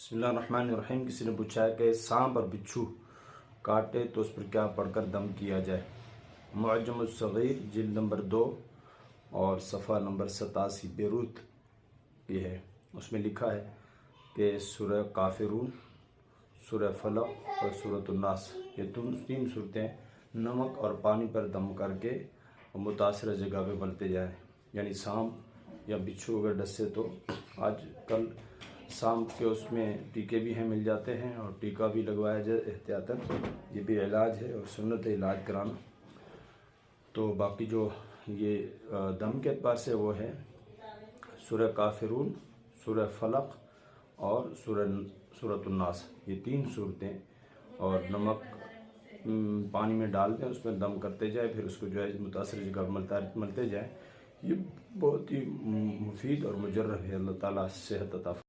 بسم اللہ الرحمن الرحیم۔ کسی نے پوچھا ہے کہ سانپ اور بچھو کاٹے تو اس پر کیا پڑھ کر دم کیا جائے۔ معجم الصغیر جلد نمبر 2 اور صفحہ نمبر 87 بیروت یہ ہے، اس میں لکھا ہے کہ سورہ کافرون، سورہ فلق اور سورۃ الناس، یہ تین صورتیں نمک اور پانی پر دم کر کے متاثرہ جگہ پہ ملتے جائیں، یعنی سانپ یا بچھو اگر ڈسے تو آج کل سانپ کے اس میں ٹیکے بھی ہیں، مل جاتے ہیں، اور ٹیکہ بھی لگوایا جائے احتیاطاً، یہ بھی علاج ہے اور سنت ہے علاج کرانا۔ تو باقی جو یہ دم کے اعتبار سے وہ ہے سورہ کافرون، سورہ فلق اور سورۃ الناس، یہ تین صورتیں، اور نمک پانی میں ڈالتے ہیں، اس میں دم کرتے جائے، پھر اس کو جو ہے متاثر جگہ ملتے جائے۔ یہ بہت ہی مفید اور مجرب ہے، اللہ تعالیٰ صحت عطا فرمائے۔